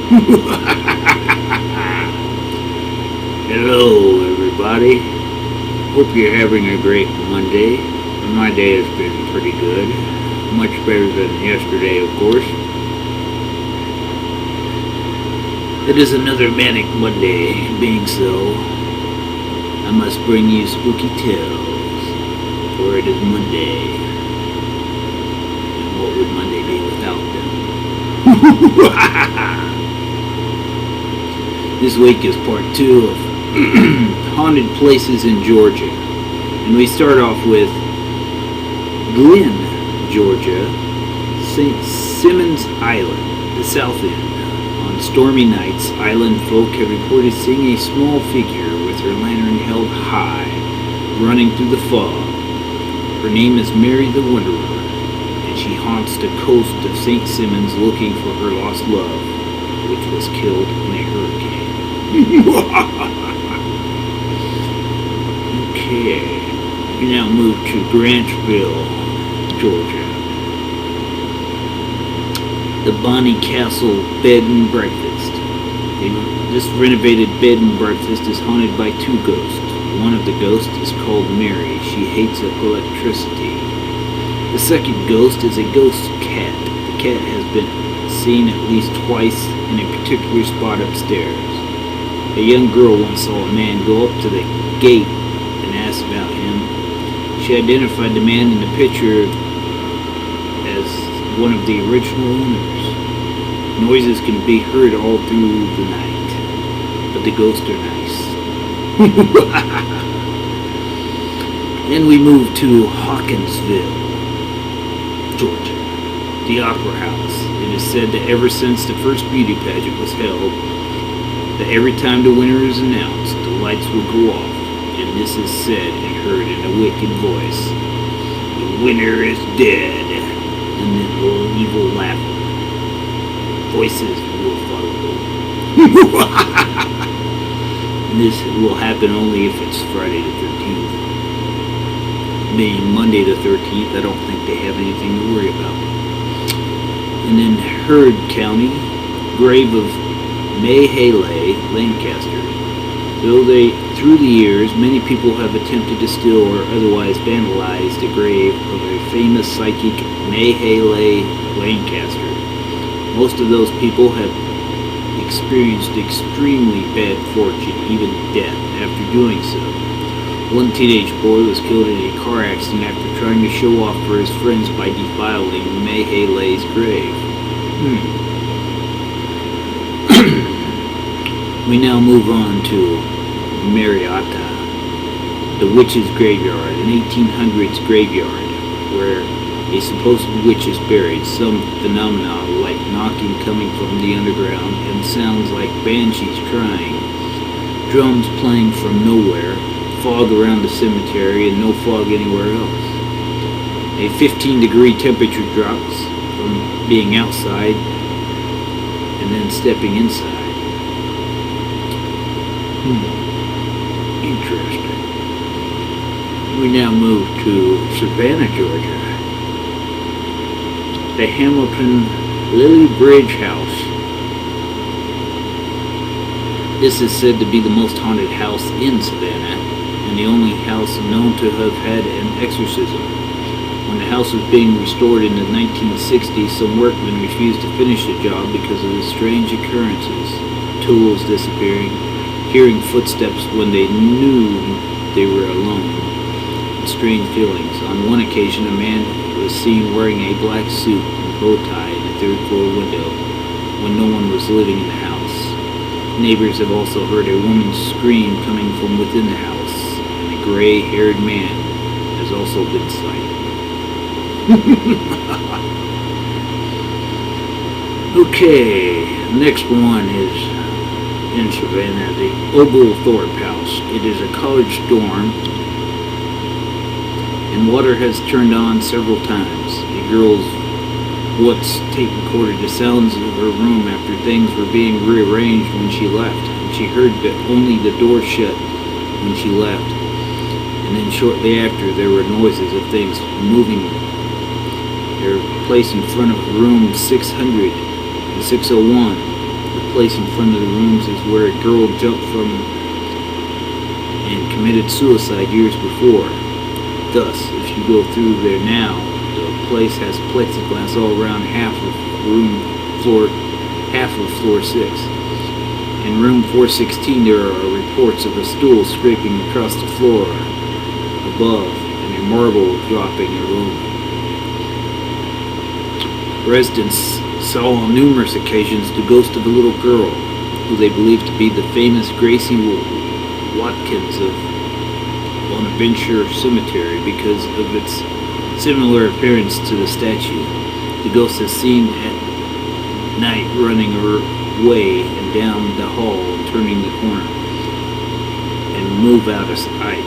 Hello, everybody. Hope you're having a great Monday. My day has been pretty good. Much better than yesterday, of course. It is another manic Monday. Being so, I must bring you spooky tales, for it is Monday. And what would Monday be without them? This week is part 2 of haunted places in Georgia. And we start off with Glen, Georgia, St. Simon's Island, the south end. On stormy nights, island folk have reported seeing a small figure with her lantern held high, running through the fog. Her name is Mary the Wanderer, and she haunts the coast of St. Simon's looking for her lost love, which was killed in a hurricane. Okay, we now move to Grantsville, Georgia. The Bonnie Castle Bed and Breakfast. This renovated bed and breakfast is haunted by 2 ghosts. One of the ghosts is called Mary. She hates electricity. The second ghost is a ghost cat. The cat has been seen at least twice in a particular spot upstairs. A young girl once saw a man go up to the gate and asked about him. She identified the man in the picture as one of the original owners. Noises can be heard all through the night, but the ghosts are nice. Then we move to Hawkinsville, Georgia, the Opera House. It is said that ever since the first beauty pageant was held, that every time the winner is announced, the lights will go off, and this is said and heard in a wicked voice. The winner is dead, and then all evil laughing. Voices will follow. And this will happen only if it's Friday the 13th. Being Monday the 13th, I don't think they have anything to worry about. And in Heard County, grave of Mayhaley, Lancaster. Through the years, many people have attempted to steal or otherwise vandalize the grave of a famous psychic Mayhaley, Lancaster. Most of those people have experienced extremely bad fortune, even death, after doing so. One teenage boy was killed in a car accident after trying to show off for his friends by defiling Mayhaley's grave. We now move on to Marietta, the witch's graveyard, an 1800s graveyard where a supposed witch is buried. Some phenomena like knocking coming from the underground and sounds like banshees crying, drums playing from nowhere, fog around the cemetery and no fog anywhere else. A 15-degree temperature drops from being outside and then stepping inside. Interesting. We now move to Savannah, Georgia. The Hamilton Lily Bridge House. This is said to be the most haunted house in Savannah, and the only house known to have had an exorcism. When the house was being restored in the 1960s, some workmen refused to finish the job because of the strange occurrences, tools disappearing, hearing footsteps when they knew they were alone, and strange feelings. On one occasion, a man was seen wearing a black suit and bow tie in a 3rd floor window when no one was living in the house. Neighbors have also heard a woman scream coming from within the house, and a gray-haired man has also been sighted. Okay, next one is in Savannah, the Oglethorpe House. It is a college dorm, and water has turned on several times. A girl's once taken quarter the sounds of her room after things were being rearranged when she left, and she heard only the door shut when she left. And then shortly after, there were noises of things moving. They were placed in front of room 600 and 601. The place in front of the rooms is where a girl jumped from and committed suicide years before. Thus, if you go through there now, the place has plexiglass all around half of floor 6. In room 416 there are reports of a stool scraping across the floor above and a marble dropping a room. Residents saw on numerous occasions the ghost of a little girl who they believed to be the famous Gracie Watkins of Bonaventure Cemetery because of its similar appearance to the statue. The ghost is seen at night running away and down the hall and turning the corner and move out of sight.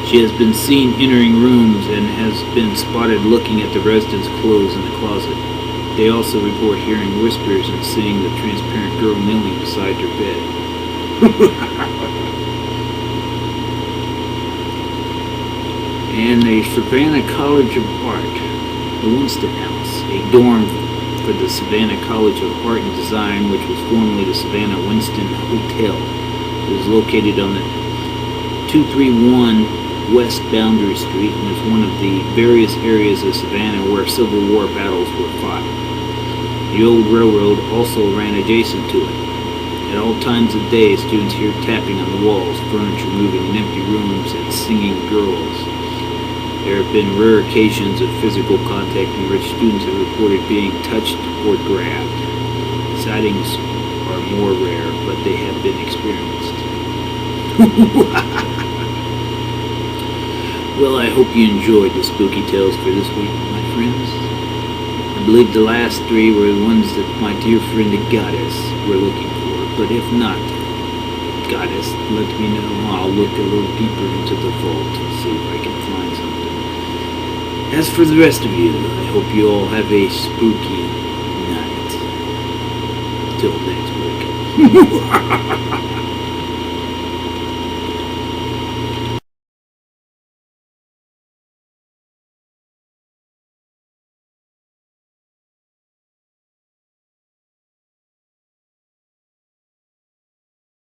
She has been seen entering rooms and has been spotted looking at the residents' clothes in the closet. They also report hearing whispers and seeing the transparent girl kneeling beside her bed. And the Savannah College of Art, the Winston House, a dorm for the Savannah College of Art and Design, which was formerly the Savannah Winston Hotel. It is located on the 231 West Boundary Street and is one of the various areas of Savannah where Civil War battles were fought. The old railroad also ran adjacent to it. At all times of day, students hear tapping on the walls, furniture moving in empty rooms, and singing girls. There have been rare occasions of physical contact in which students have reported being touched or grabbed. Sightings are more rare, but they have been experienced. Well, I hope you enjoyed the spooky tales for this week, my friends. I believe the last 3 were the ones that my dear friend the Goddess were looking for, but if not, Goddess, let me know. I'll look a little deeper into the vault and see if I can find something. As for the rest of you, I hope you all have a spooky night. Till next week.